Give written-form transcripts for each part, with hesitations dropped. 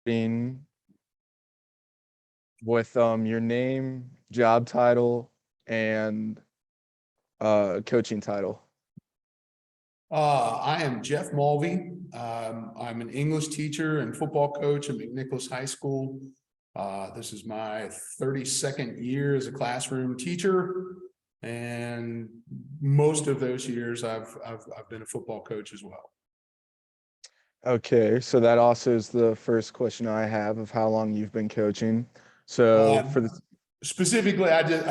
starting with your name, job title, and coaching title. I am Jeff Mulvey. I'm an English teacher and football coach at McNicholas High School. This is my 32nd year as a classroom teacher, and most of those years I've been a football coach as well. Okay, so that also is the first question I have of how long you've been coaching. So for the Specifically, I did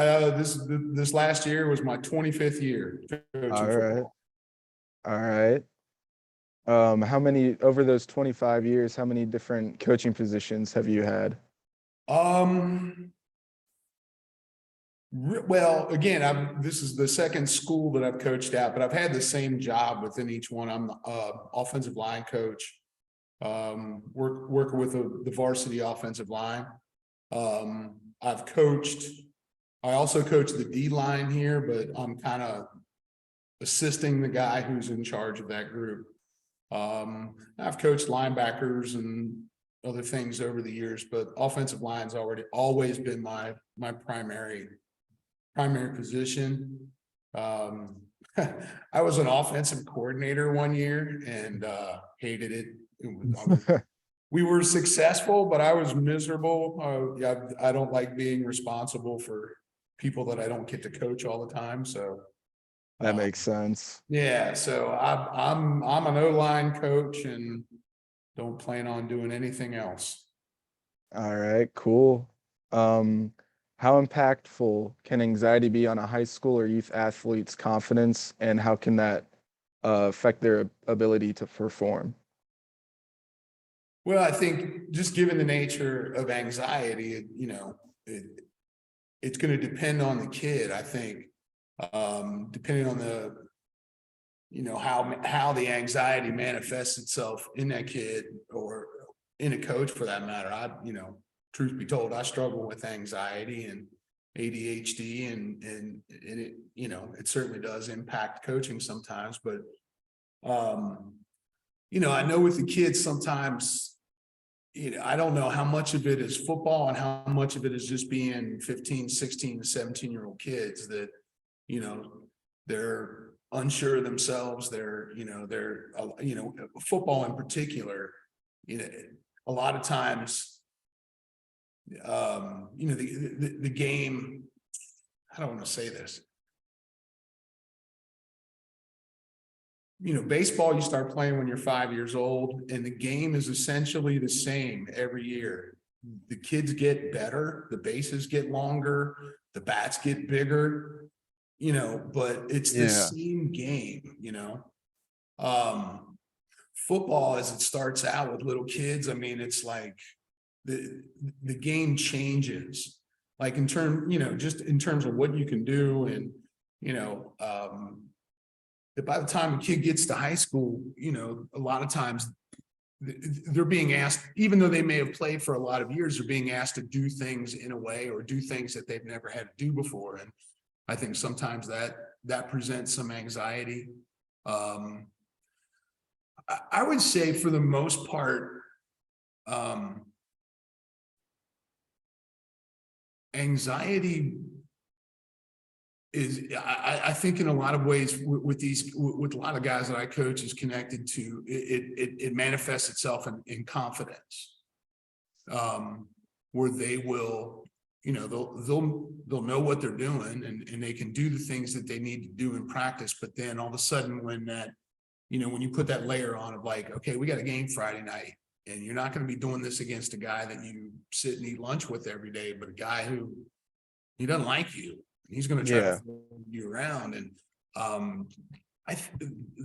this last year was my 25th year coaching all right, football. all right. How many over those 25 years, how many different coaching positions have you had? Well, again, this is the second school that I've coached at, but I've had the same job within each one. I'm the offensive line coach, working with the varsity offensive line. I also coach the D line here, but I'm kind of assisting the guy who's in charge of that group. I've coached linebackers and other things over the years, but offensive line's always been my primary position. I was an offensive coordinator one year and hated it. We were successful, but I was miserable. I don't like being responsible for people that I don't get to coach all the time. So That makes sense. yeah, so I'm an O-line coach and don't plan on doing anything else. All right, cool. How impactful can anxiety be on a high school or youth athlete's confidence, and how can that affect their ability to perform? Well, I think just given the nature of anxiety, it's going to depend on the kid. I think, depending on how the anxiety manifests itself in that kid or in a coach for that matter. Truth be told, I struggle with anxiety and ADHD and it, it certainly does impact coaching sometimes, but, I know with the kids sometimes, I don't know how much of it is football and how much of it is just being 15, 16, 17-year-old kids that, they're unsure of themselves. They're football in particular, a lot of times, the game, I don't want to say this, baseball, you start playing when you're 5 years old, and the game is essentially the same every year. The kids get better, the bases get longer, the bats get bigger, but it's the same game, football, as it starts out with little kids, I mean, it's like the game changes, like just in terms of what you can do. And, by the time a kid gets to high school, a lot of times they're being asked, even though they may have played for a lot of years, they're being asked to do things in a way or do things that they've never had to do before. And I think sometimes that presents some anxiety. I would say for the most part, anxiety is, I think in a lot of ways with a lot of guys that I coach is connected to it manifests itself in confidence, where they will, they'll know what they're doing and they can do the things that they need to do in practice. But then all of a sudden when when you put that layer on of like, okay, we got a game Friday night, and you're not going to be doing this against a guy that you sit and eat lunch with every day, but a guy who he doesn't like you. He's going to try to throw you around. And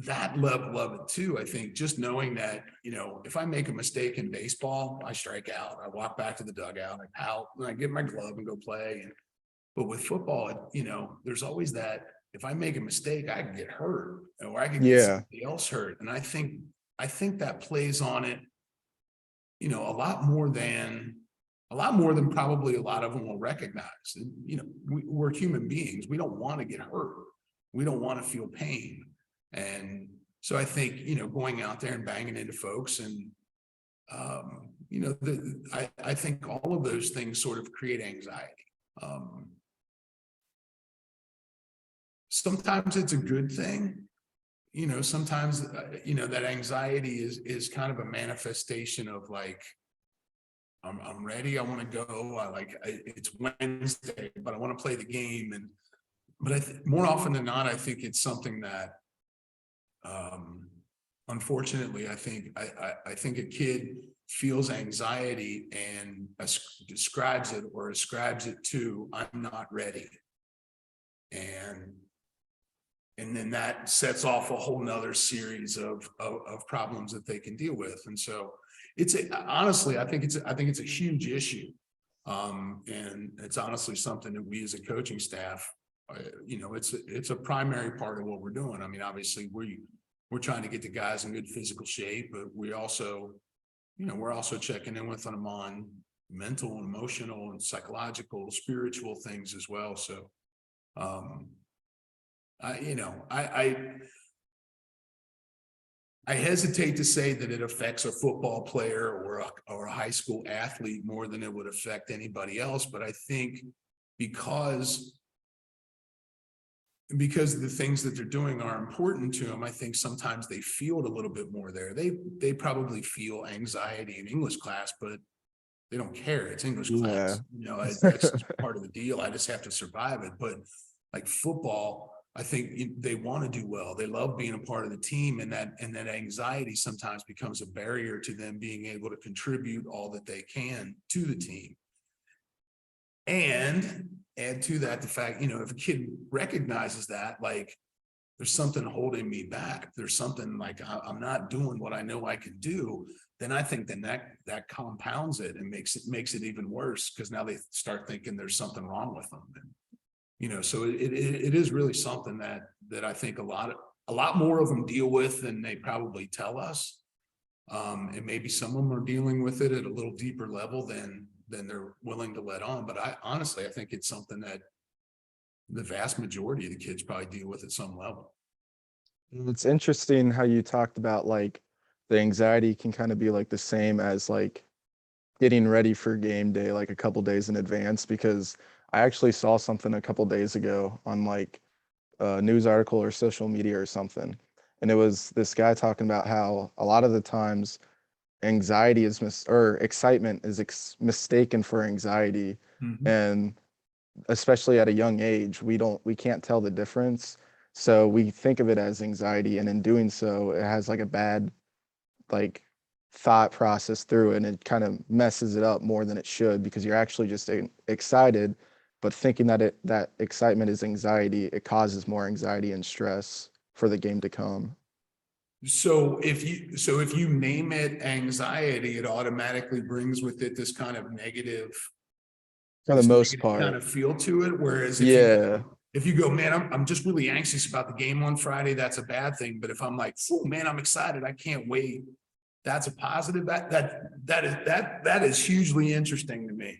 that level of it too, I think, just knowing that, if I make a mistake in baseball, I strike out, I walk back to the dugout, I pout, and I get my glove and go play. But with football, there's always that, if I make a mistake, I can get hurt, or I can get somebody else hurt. And I think that plays on it, a lot more than probably a lot of them will recognize. And, we're human beings. We don't want to get hurt. We don't want to feel pain. And so I think, going out there and banging into folks and, I think all of those things sort of create anxiety. Sometimes it's a good thing. Sometimes, that anxiety is kind of a manifestation of like, I'm ready. I want to go. It's Wednesday, but I want to play the game. But more often than not, I think it's something that, unfortunately, I think a kid feels anxiety and describes it or ascribes it to, I'm not ready. And then that sets off a whole nother series of problems that they can deal with. And so honestly, I think it's a huge issue. And it's honestly something that we as a coaching staff, it's a primary part of what we're doing. I mean, obviously we're trying to get the guys in good physical shape, but we're also checking in with them on mental and emotional and psychological, spiritual things as well. So, I hesitate to say that it affects a football player or a high school athlete more than it would affect anybody else. But I think because the things that they're doing are important to them, I think sometimes they feel it a little bit more there. They probably feel anxiety in English class, but they don't care. It's English class. That's just part of the deal. I just have to survive it. But like football, I think they want to do well. They love being a part of the team, and that anxiety sometimes becomes a barrier to them being able to contribute all that they can to the team. And add to that the fact, if a kid recognizes that, like, there's something holding me back, there's something like I'm not doing what I know I can do, then I think then that compounds it and makes it even worse, because now they start thinking there's something wrong with them. And, so it is really something that I think a lot more of them deal with than they probably tell us. And maybe some of them are dealing with it at a little deeper level than they're willing to let on. But I think it's something that the vast majority of the kids probably deal with at some level. It's interesting how you talked about like the anxiety can kind of be like the same as like getting ready for game day like a couple days in advance, because I actually saw something a couple days ago on like a news article or social media or something. And it was this guy talking about how a lot of the times anxiety is or excitement is mistaken for anxiety. Mhm. And especially at a young age, we can't tell the difference. So we think of it as anxiety, and in doing so, it has like a bad like thought process through it, and it kind of messes it up more than it should, because you're actually just excited, but thinking that that excitement is anxiety, it causes more anxiety and stress for the game to come. So if you name it anxiety, it automatically brings with it this kind of negative, For the most part. kind of feel to it. Whereas Yeah. if you go, man, I'm just really anxious about the game on Friday, that's a bad thing. But if I'm like, oh man, I'm excited, I can't wait, that's a positive. That is hugely interesting to me.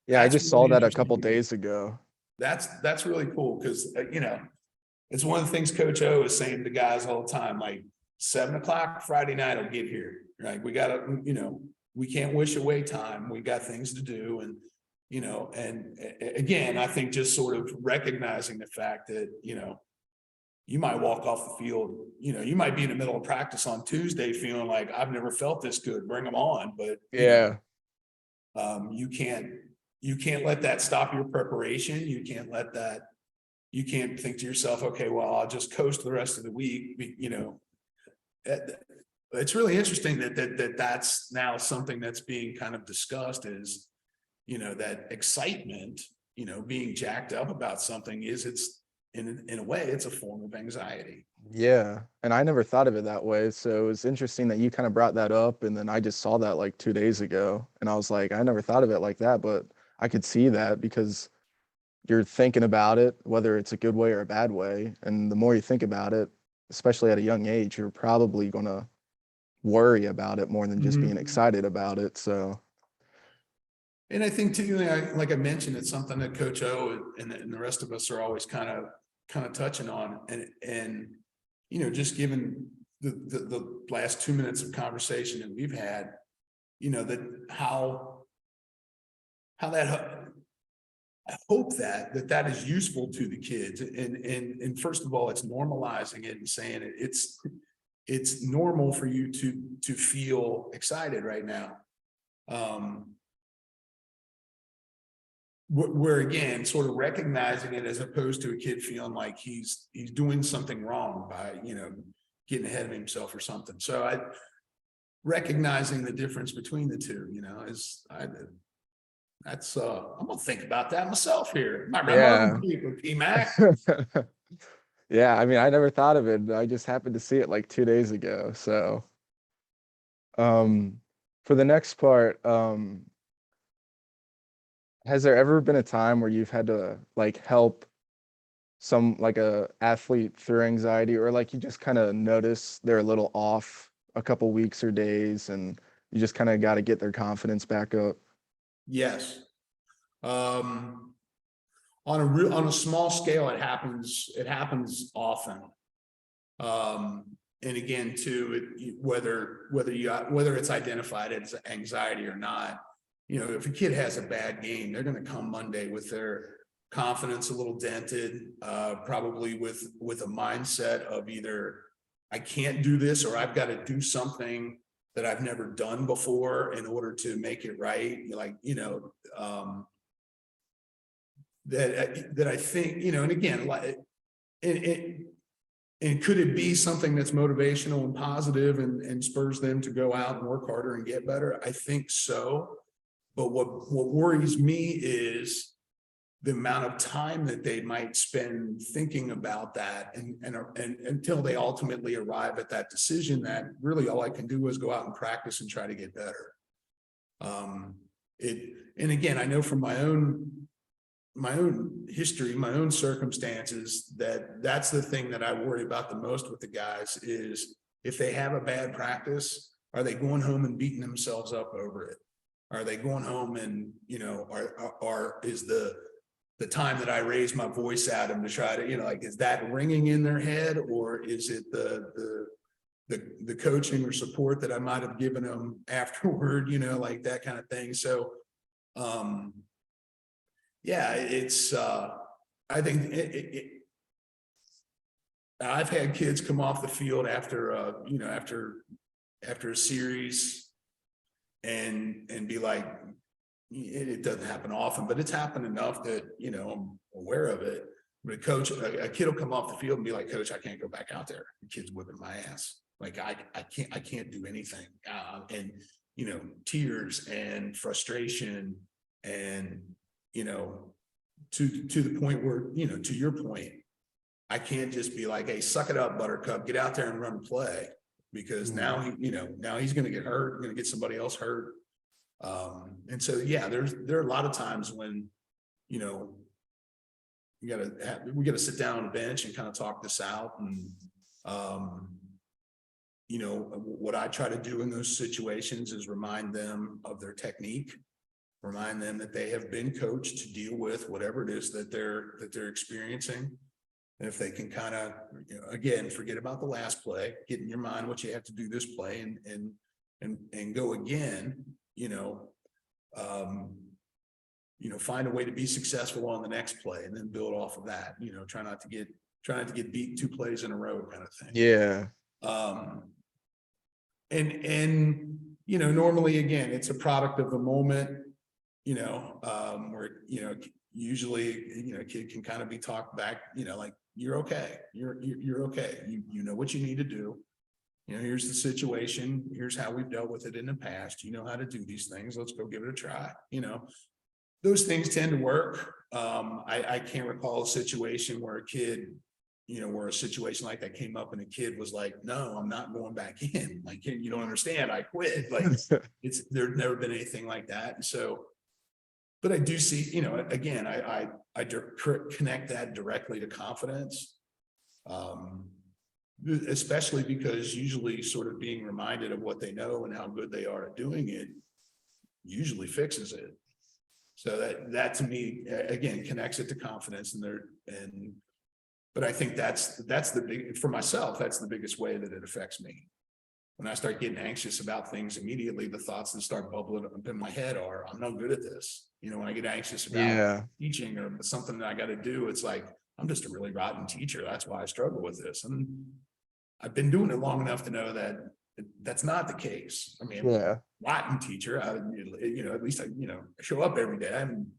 Yeah, I That's just saw really that a interesting couple to me. days ago. That's really cool, because it's one of the things Coach O is saying to guys all the time, like 7:00 Friday night will get here. Like we gotta, we can't wish away time. We got things to do. And, again, I think just sort of recognizing the fact that, you might walk off the field, you might be in the middle of practice on Tuesday feeling like I've never felt this good, bring them on. But, Yeah. you can't let that stop your preparation. You can't think to yourself, okay, well, I'll just coast the rest of the week. It's really interesting that's now something that's being kind of discussed is, that excitement, being jacked up about something it's in a way, it's a form of anxiety. Yeah, and I never thought of it that way. So it was interesting that you kind of brought that up, and then I just saw that like 2 days ago, and I was like, I never thought of it like that, but I could see that because you're thinking about it, whether it's a good way or a bad way. And the more you think about it, especially at a young age, you're probably gonna worry about it more than just being excited about it. So And I think too, like I mentioned, it's something that Coach O and the rest of us are always kind of touching on, and just given the last 2 minutes of conversation that we've had, that how that, I hope that is useful to the kids. And first of all, it's normalizing it and saying it's normal for you to feel excited right now. Where again, sort of recognizing it as opposed to a kid feeling like he's doing something wrong by, getting ahead of himself or something. So recognizing the difference between the two, that's I'm gonna think about that myself here. My Yeah. mother with P-Mac. Yeah, I mean, I never thought of it. I just happened to see it like 2 days ago. So, for the next part, has there ever been a time where you've had to like help like a athlete through anxiety, or like you just kind of notice they're a little off a couple weeks or days and you just kind of got to get their confidence back up? Yes. On a small scale, it happens often. And again, too, whether it's identified as anxiety or not, if a kid has a bad game, they're going to come Monday with their confidence a little dented, probably with a mindset of either I can't do this or I've got to do something that I've never done before in order to make it right. That I think, and again, like and could it be something that's motivational and positive and spurs them to go out and work harder and get better? I think so. But what worries me is the amount of time that they might spend thinking about that and until they ultimately arrive at that decision that really all I can do is go out and practice and try to get better. And again, I know from my own history, my own circumstances, that's the thing that I worry about the most with the guys is if they have a bad practice, are they going home and beating themselves up over it? Are they going home and, is the time that I raise my voice at them to try to, like, is that ringing in their head, or is it the coaching or support that I might have given them afterward, like that kind of thing. So, yeah, it's, I think I've had kids come off the field after, after a series and be like, it doesn't happen often, but it's happened enough that, I'm aware of it. But a kid will come off the field and be like, Coach, I can't go back out there. The kid's whipping my ass. Like, I can't do anything. And, tears and frustration and, to the point where, to your point, I can't just be like, hey, suck it up, Buttercup, get out there and run play, because now he's going to get hurt, going to get somebody else hurt. And so, yeah, there are a lot of times when, we got to sit down on a bench and kind of talk this out. And, what I try to do in those situations is remind them of their technique, remind them that they have been coached to deal with whatever it is that they're experiencing. And if they can kind of, again, forget about the last play, get in your mind what you have to do this play and go again, find a way to be successful on the next play and then build off of that, try not to get beat 2 plays in a row kind of thing. Yeah. And normally, again, it's a product of the moment, where, usually, a kid can kind of be talked back, like, you're okay. You're okay. You know what you need to do. Here's the situation. Here's how we've dealt with it in the past. You know how to do these things. Let's go give it a try. Those things tend to work. I can't recall a situation where a kid, where a situation like that came up and a kid was like, no, I'm not going back in. Like, you don't understand. I quit. Like, there's never been anything like that. And so, but I do see, again, I connect that directly to confidence. Especially because usually sort of being reminded of what they know and how good they are at doing it usually fixes it. So that to me, again, connects it to confidence but I think that's the big, for myself, that's the biggest way that it affects me. when I start getting anxious about things, immediately the thoughts that start bubbling up in my head are, I'm no good at this. You know, when I get anxious about Yeah. teaching or something that I got to do, it's like, I'm just a really rotten teacher. That's why I struggle with this. And I've been doing it long enough to know that that's not the case. I mean, Yeah. rotten teacher, at least I show up every day. Haven't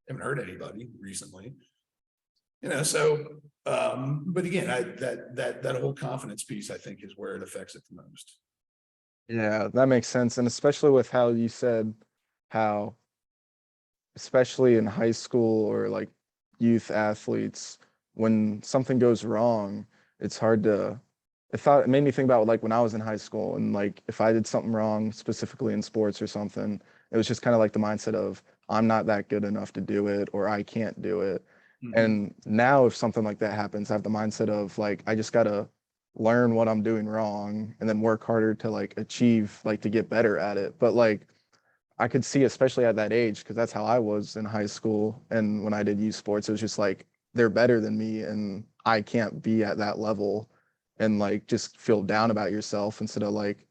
hurt anybody recently. So but again, that whole confidence piece, I think, is where it affects it the most. Yeah, that makes sense. And especially with how you said how, especially in high school or like youth athletes, when something goes wrong, it's hard to, it made me think about like when I was in high school and like if I did something wrong, specifically in sports or something, it was just kind of like the mindset of I'm not that good enough to do it or I can't do it. Mhm. And now if something like that happens, I have the mindset of like I just gotta learn what I'm doing wrong and then work harder to like achieve, like to get better at it. But like I could see, especially at that age, because that's how I was in high school. And when I did youth sports, it was just like they're better than me and I can't be at that level, and like just feel down about yourself instead of like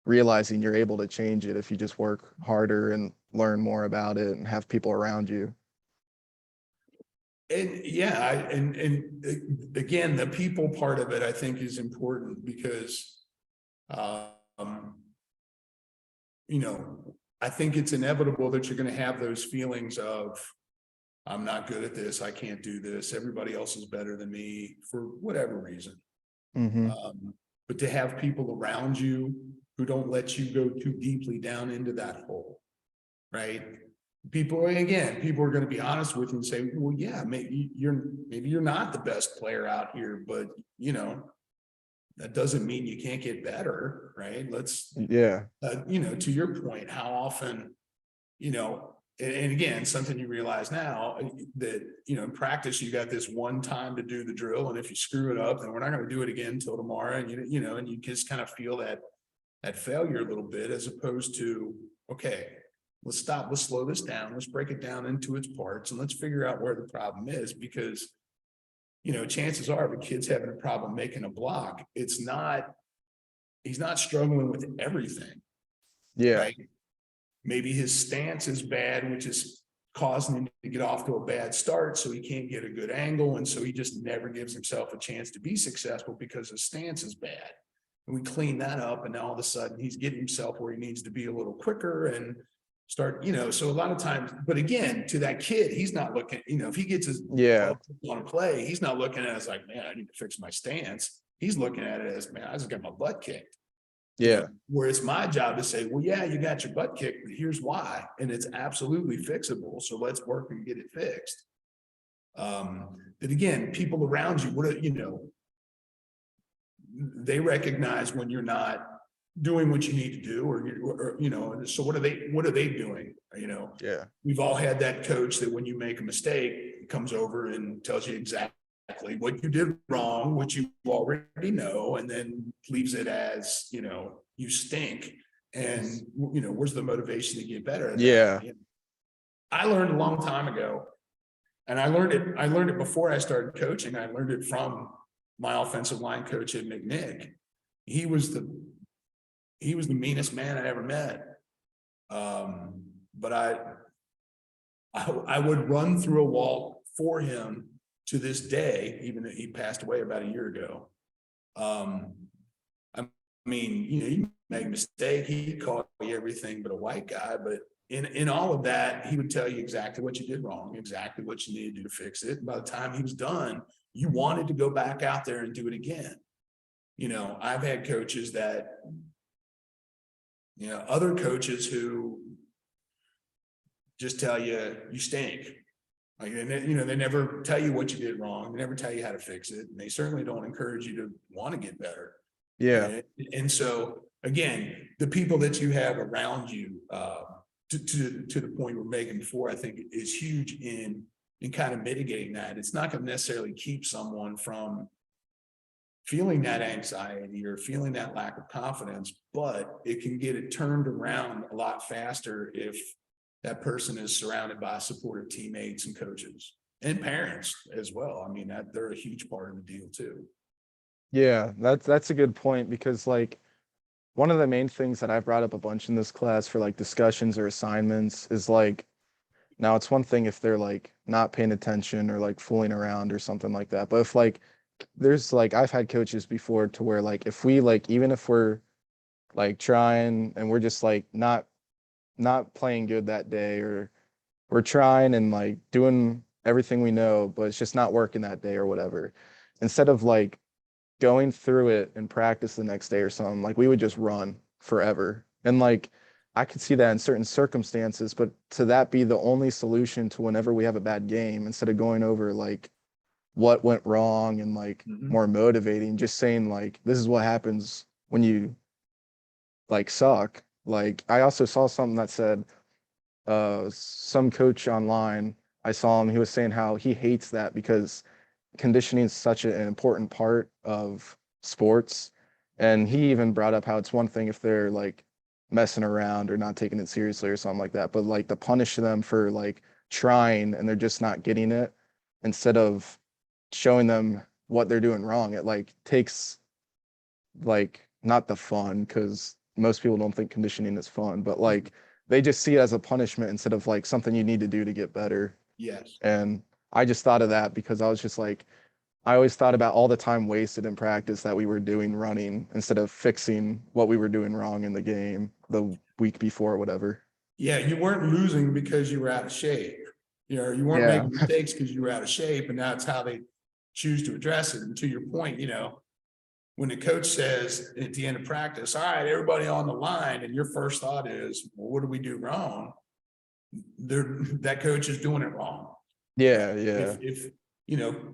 realizing you're able to change it if you just work harder and learn more about it and have people around you. And yeah, again, the people part of it, I think, is important because, um, I think it's inevitable that you're going to have those feelings of, I'm not good at this. I can't do this. Everybody else is better than me for whatever reason. Mm-hmm. But to have people around you who don't let you go too deeply down into that hole, right? People are going to be honest with you and say, well, yeah, maybe you're not the best player out here, but that doesn't mean you can't get better, right? Let's, Yeah. to your point, how often, and again, something you realize now that, in practice, you got this one time to do the drill. And if you screw it up, then we're not going to do it again until tomorrow. And and you just kind of feel that failure a little bit, as opposed to, okay, let's stop, let's slow this down, let's break it down into its parts, and let's figure out where the problem is. Because, chances are, if a kid's having a problem making a block, he's not struggling with everything, Yeah. right? Maybe his stance is bad, which is causing him to get off to a bad start, so he can't get a good angle, and so he just never gives himself a chance to be successful because his stance is bad. And we clean that up, and now all of a sudden he's getting himself where he needs to be a little quicker and start, so a lot of times, but again, to that kid, he's not looking, if he gets his Yeah. on a play, he's not looking at it as like, man, I need to fix my stance. He's looking at it as, man, I just got my butt kicked. Yeah. Where it's my job to say, well, yeah, you got your butt kicked, but here's why. And it's absolutely fixable. So let's work and get it fixed. But again, people around you, they recognize when you're not doing what you need to do, so what are they doing? Yeah. We've all had that coach that when you make a mistake, comes over and tells you exactly what you did wrong, which you already know, and then leaves it as, you stink. And, where's the motivation to get better at that? Yeah. I learned a long time ago, and I learned it before I started coaching. I learned it from my offensive line coach at McNick. He was the meanest man I ever met. But I would run through a wall for him to this day, even though he passed away about a year ago. I mean, you make a mistake, he called you everything but a white guy, but in all of that, he would tell you exactly what you did wrong, exactly what you needed to do to fix it. And by the time he was done, you wanted to go back out there and do it again. I've had coaches that, other coaches who just tell you you stink. Like, they never tell you what you did wrong. They never tell you how to fix it. And they certainly don't encourage you to want to get better. Yeah. And so again, the people that you have around you, to the point we're making before, I think is huge in kind of mitigating that. It's not going to necessarily keep someone from feeling that anxiety or feeling that lack of confidence, but it can get it turned around a lot faster if that person is surrounded by supportive teammates and coaches and parents as well. I mean, that they're a huge part of the deal too. Yeah. That's a good point because like one of the main things that I've brought up a bunch in this class for like discussions or assignments is like, now it's one thing if they're like not paying attention or like fooling around or something like that. But if like there's like I've had coaches before to where like if we like even if we're like trying and we're just like not playing good that day, or we're trying and like doing everything we know, but it's just not working that day or whatever. Instead of like going through it and practice the next day or something, like we would just run forever. And like I could see that in certain circumstances, but to that be the only solution to whenever we have a bad game, instead of going over like what went wrong and like Mhm. more motivating, just saying like this is what happens when you like suck. Like I also saw something that said some coach online, I saw him, he was saying how he hates that because conditioning is such an important part of sports. And he even brought up how it's one thing if they're like messing around or not taking it seriously or something like that, but like to punish them for like trying and they're just not getting it, instead of showing them what they're doing wrong, it like takes like not the fun, because most people don't think conditioning is fun, but like they just see it as a punishment instead of like something you need to do to get better. Yes. And I just thought of that because I was just like, I always thought about all the time wasted in practice that we were doing running instead of fixing what we were doing wrong in the game the week before, whatever. Yeah, you weren't losing because you were out of shape. You weren't Yeah. making mistakes because you were out of shape, and that's how they choose to address it. And to your point, when the coach says at the end of practice, all right, everybody on the line, and your first thought is, well, what do we do wrong? That coach is doing it wrong. Yeah. Yeah. If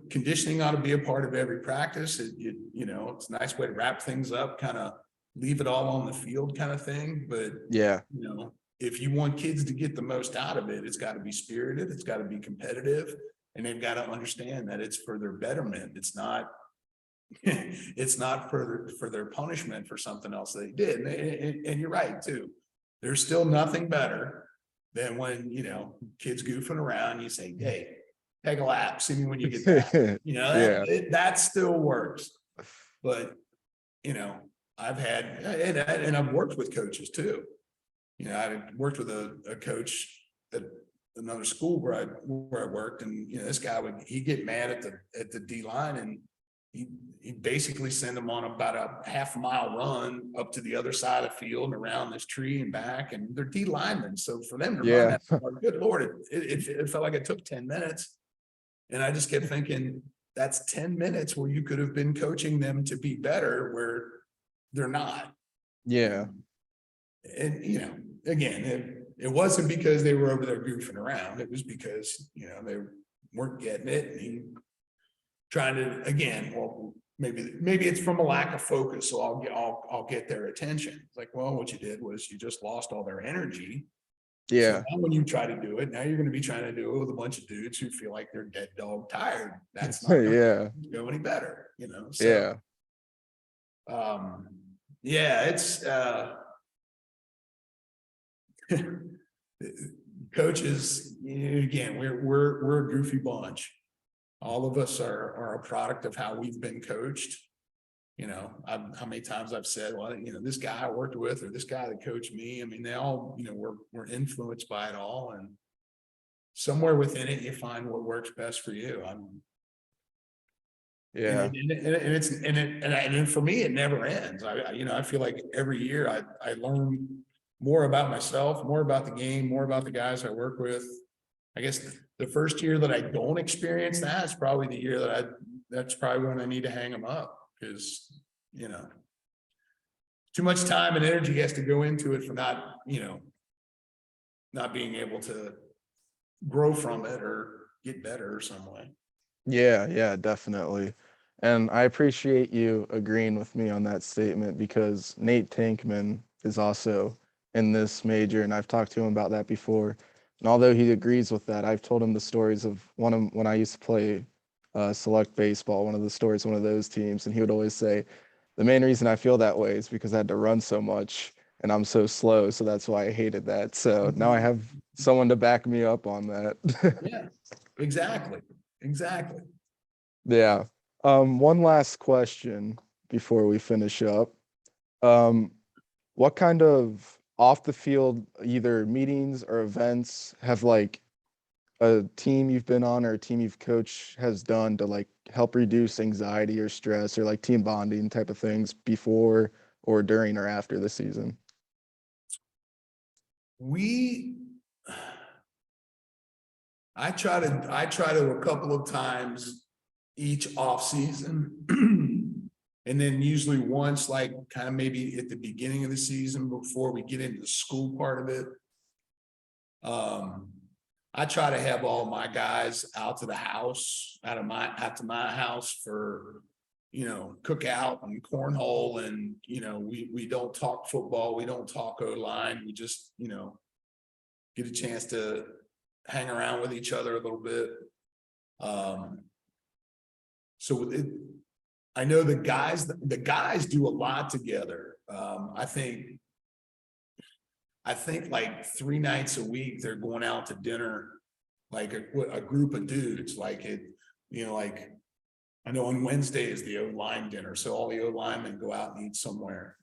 conditioning ought to be a part of every practice. It's a nice way to wrap things up, kind of leave it all on the field kind of thing. But, Yeah. if you want kids to get the most out of it, it's got to be spirited, it's got to be competitive, and they've got to understand that it's for their betterment. It's not, it's not for their punishment for something else they did. And you're right too. There's still nothing better than when, kids goofing around, you say, hey, take a lap, see me when you get back. Yeah. That still works. But, you know, I've had, and I've worked with coaches too. I worked with a coach at another school where I worked, and this guy he'd get mad at the D line, and he basically send them on about a half-mile run up to the other side of the field and around this tree and back, and they're D linemen, so for them to run Yeah. that far, good lord, it felt like it took 10 minutes, and I just kept thinking that's 10 minutes where you could have been coaching them to be better, where they're not. Yeah. And again, it wasn't because they were over there goofing around. It was because they weren't getting it, and he trying to, again, well, maybe it's from a lack of focus, so I'll get their attention. It's like, well, what you did was you just lost all their energy. So Yeah. now when you try to do it, now you're going to be trying to do it with a bunch of dudes who feel like they're dead dog tired. That's not going Yeah. to go any better, so Yeah. um yeah, it's coaches, again, we're a goofy bunch. All of us are a product of how we've been coached. How many times I've said, well, this guy I worked with, or this guy that coached me, I mean, they all, we're influenced by it all, and somewhere within it, you find what works best for you. Yeah. And for me, it never ends. I feel like every year I learn more about myself, more about the game, more about the guys I work with. I guess the first year that I don't experience that is probably the year that's probably when I need to hang them up, because, too much time and energy has to go into it for not being able to grow from it or get better or some way. Yeah, yeah, definitely. And I appreciate you agreeing with me on that statement because Nate Tankman is also in this major, and I've talked to him about that before. And although he agrees with that, I've told him the stories of one of when I used to play select baseball, one of the stories, one of those teams, and he would always say, the main reason I feel that way is because I had to run so much and I'm so slow, so that's why I hated that. So now I have someone to back me up on that. Yeah, exactly. Exactly. Yeah. One last question before we finish up. Um, what kind of off the field either meetings or events have like a team you've been on or a team you've coached has done to like help reduce anxiety or stress or like team bonding type of things before or during or after the season? We, I try to a couple of times each off season. And then usually once, like kind of maybe at the beginning of the season before we get into the school part of it. I try to have all my guys out to the house, out to my house for, cookout and cornhole. And, we don't talk football. We don't talk O-line. We just, get a chance to hang around with each other a little bit. So I know the guys do a lot together. I think like 3 nights a week they're going out to dinner, like a group of dudes. Like like I know on Wednesday is the O-line dinner, so all the O-linemen go out and eat somewhere.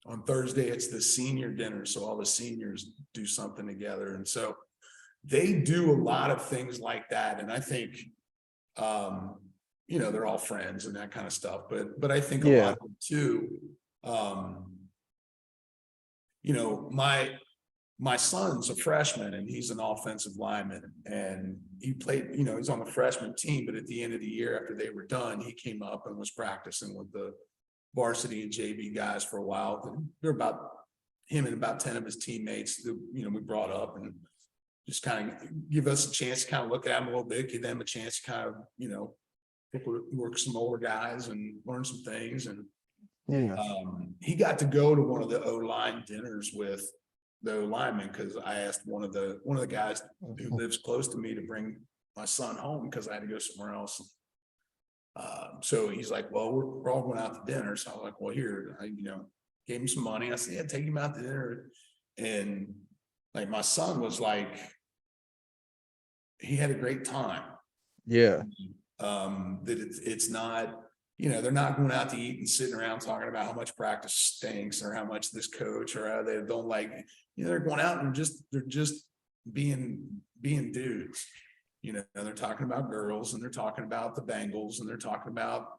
On Thursday it's the senior dinner, so all the seniors do something together. And so they do a lot of things like that. And I think they're all friends and that kind of stuff. But I think a lot Yeah. of them too, my son's a freshman and he's an offensive lineman, and he played, he's on the freshman team, but at the end of the year after they were done, he came up and was practicing with the varsity and JV guys for a while. And they're about him and about 10 of his teammates that, we brought up, and just kind of give us a chance to kind of look at them a little bit, give them a chance to kind of, work some older guys and learn some things. And Yeah. he got to go to one of the O-line dinners with the O-lineman, because I asked one of the guys who lives close to me to bring my son home because I had to go somewhere else. So he's like, well, we're all going out to dinner. So I'm like, well, here, I gave him some money. I said, yeah, take him out to dinner. And like my son was like, he had a great time. Yeah. That it's not, they're not going out to eat and sitting around talking about how much practice stinks or how much this coach or how they don't like, they're going out and they're just being dudes. They're talking about girls, and they're talking about the Bengals, and they're talking about,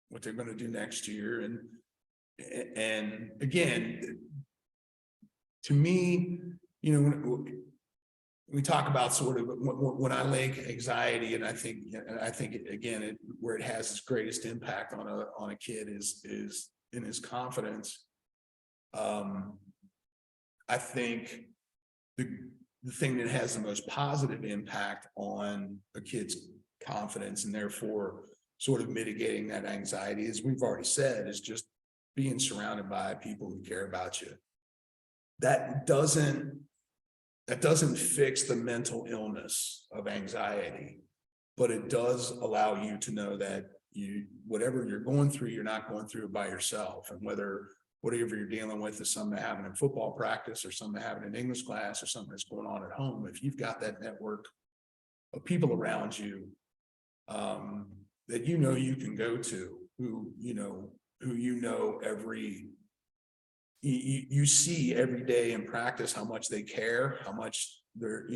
what they're going to do next year. And again, to me, when we talk about sort of when I link anxiety, and I think again, where it has its greatest impact on a kid is in his confidence. I think the thing that has the most positive impact on a kid's confidence, and therefore sort of mitigating that anxiety, as we've already said, is just being surrounded by people who care about you. That doesn't fix the mental illness of anxiety, but it does allow you to know that whatever you're going through, you're not going through it by yourself. And whatever you're dealing with is something happening in football practice, or something happening in English class, or something that's going on at home. If you've got that network of people around you, that you can go to, who every you see every day in practice how much they care, how much they're,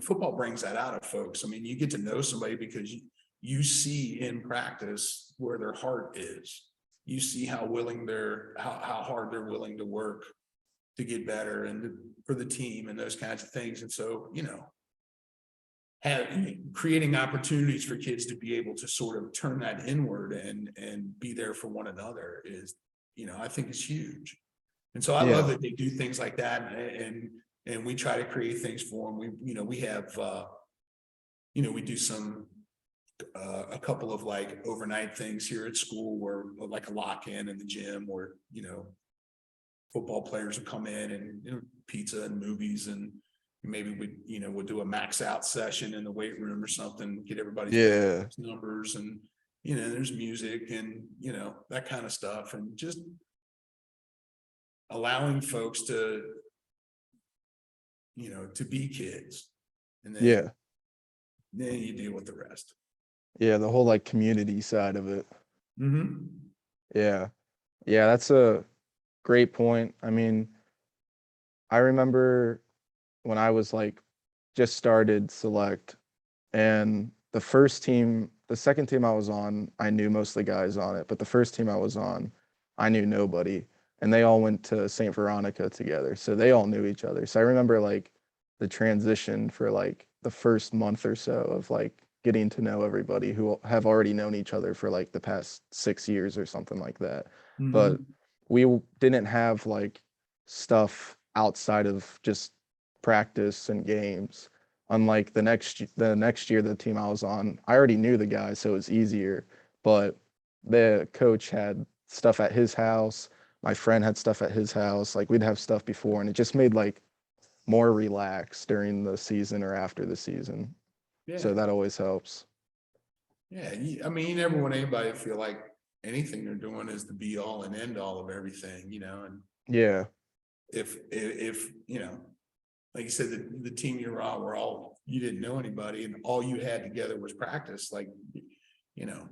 football brings that out of folks. I mean, you get to know somebody because you see in practice where their heart is. You see how hard they're willing to work to get better and for the team and those kinds of things. And so, creating opportunities for kids to be able to sort of turn that inward and be there for one another is, I think is huge. And so I love that they do things like that, and we try to create things for them. We have we do some a couple of like overnight things here at school, where like a lock-in in the gym, where football players will come in, and pizza and movies, and maybe we'll do a max out session in the weight room or something, get everybody's numbers, and there's music and that kind of stuff, and just allowing folks to to be kids, and then you deal with the rest. The whole like community side of it. Mm-hmm. Yeah. Yeah, that's a great point. I mean, I remember when I was like just started select, and the second team I was on, I knew most of the guys on it, but the first team I was on, I knew nobody. And they all went to St. Veronica together. So they all knew each other. So I remember like the transition for like the first month or so of like getting to know everybody who have already known each other for like the past 6 years or something like that. But Mhm. we didn't have like stuff outside of just practice and games. Unlike the next year, the team I was on, I already knew the guy, so it was easier. But the coach had stuff at his house. My friend had stuff at his house. Like we'd have stuff before, and it just made like more relaxed during the season or after the season. Yeah, So that always helps. yeah. I mean, you never want anybody to feel like anything they're doing is the be all and end all of everything, and Yeah, if like you said, the team you're on were all, you didn't know anybody and all you had together was practice, like, you know,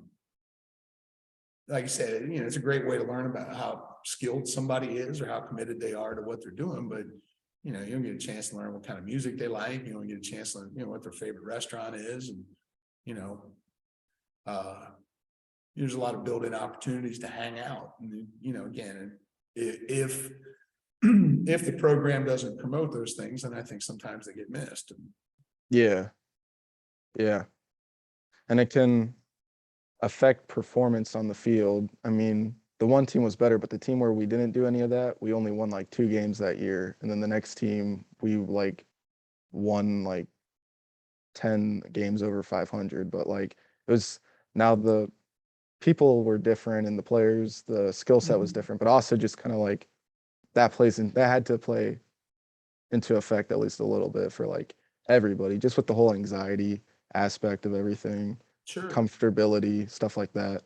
like I said, it's a great way to learn about how skilled somebody is or how committed they are to what they're doing. But, you don't get a chance to learn what kind of music they like. You don't get a chance to learn, what their favorite restaurant is. And, you know, uh, there's a lot of built-in opportunities to hang out. And, again, if, if the program doesn't promote those things, then I think sometimes they get missed. yeah, yeah. And it can affect performance on the field. I mean, the one team was better, but the team where we didn't do any of that, we only won like 2 games that year. And then the next team, we like won like 10 games over 500. But like it was now the people were different and the players, the skill set was Mhm. different, but also just kind of like that had to play into effect at least a little bit for like everybody, just with the whole anxiety aspect of everything, Sure. comfortability, stuff like that.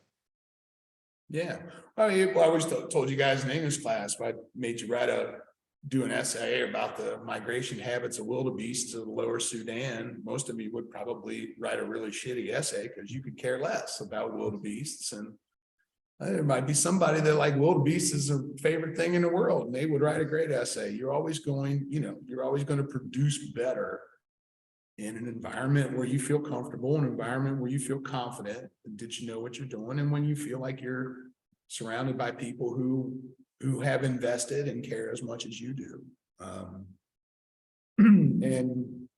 Yeah. I mean, I always told you guys in English class, but I made you do an essay about the migration habits of wildebeest to the lower Sudan. Most of you would probably write a really shitty essay because you could care less about wildebeests. And there might be somebody that like wildebeest is their favorite thing in the world and they would write a great essay. You're always going to produce better in an environment where you feel comfortable, an environment where you feel confident that you know what you're doing, and when you feel like you're surrounded by people who have invested and care as much as you do. And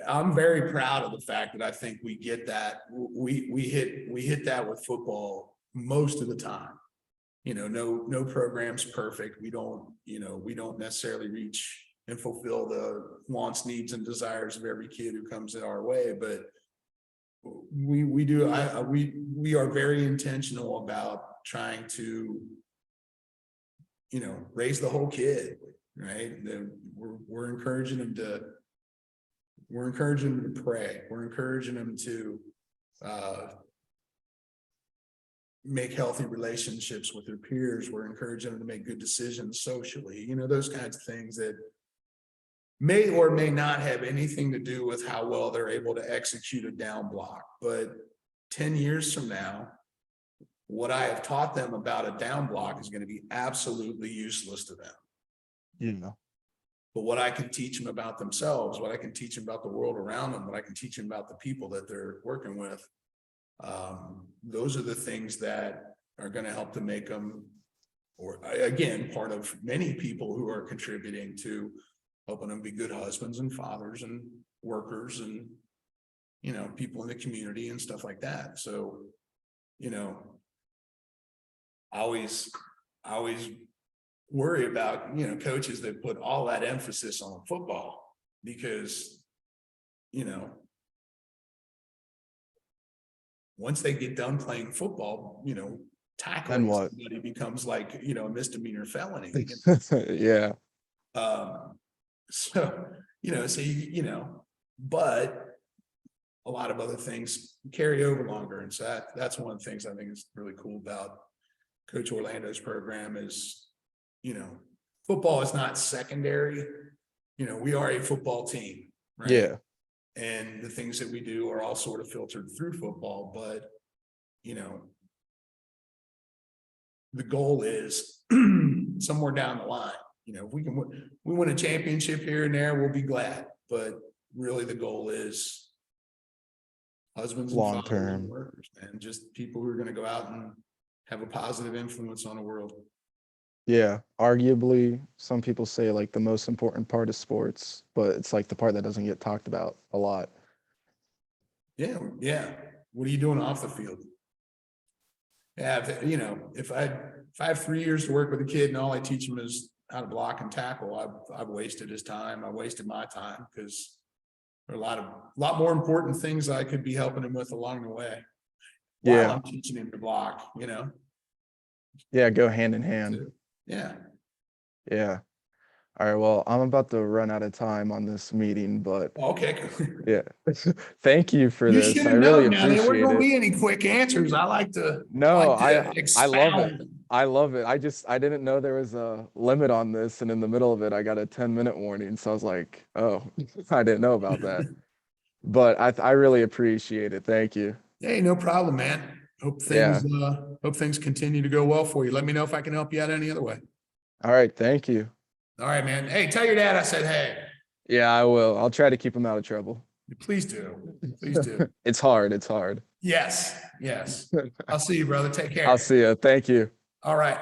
I'm very proud of the fact that I think we get that we hit that with football most of the time. No program's perfect. We don't necessarily reach and fulfill the wants, needs, and desires of every kid who comes in our way, but we are very intentional about trying to raise the whole kid, right? We're encouraging them to pray. We're encouraging them to uh, make healthy relationships with their peers. We're encouraging them to make good decisions socially, those kinds of things that may or may not have anything to do with how well they're able to execute a down block. But 10 years from now, what I have taught them about a down block is going to be absolutely useless to them. Yeah. But what I can teach them about themselves, what I can teach them about the world around them, what I can teach them about the people that they're working with, those are the things that are going to help to make them, or again, part of many people who are contributing to helping them be good husbands and fathers and workers and, people in the community and stuff like that. So, I always worry about, coaches that put all that emphasis on football because, you know, once they get done playing football, Then tackling what? somebody becomes like, a misdemeanor felony. Yeah. Um, so, but a lot of other things carry over longer. And so that's one of the things I think is really cool about Coach Orlando's program is, football is not secondary. We are a football team, right? Yeah. And the things that we do are all sort of filtered through football, but, you know, the goal is somewhere down the line. You know, if we win a championship here and there, we'll be glad. But really the goal is husbands and Long fathers and term. workers, and just people who are going to go out and have a positive influence on the world. Yeah, arguably, some people say like the most important part of sports, but it's like the part that doesn't get talked about a lot. Yeah, yeah. What are you doing off the field? Yeah, you know, if I have 3 years to work with a kid and all I teach him is how to block and tackle, I've wasted his time. I wasted my time because there are a lot more important things I could be helping him with along the way while Yeah, I'm teaching him to block, you know. yeah, go hand in hand. Yeah. Yeah. All right, well, I'm about to run out of time on this meeting, but Okay. yeah. Thank you for You this. should I have really known now. There weren't appreciate going to it. be any quick answers. I No, like to I love it. expound. I love it. I didn't know there was a limit on this, and in the middle of it, I got a 10-minute warning. So I was like, oh, I didn't know about that. But I really appreciate it. Thank you. Hey, no problem, man. Yeah. Hope things continue to go well for you. Let me know if I can help you out any other way. All right. Thank you. All right, man. Hey, tell your dad I said hey. Yeah, I will. I'll try to keep him out of trouble. Please do. Please do. It's hard. It's hard. Yes. Yes. I'll see you, brother. Take I'll care. see you. Thank you. All right.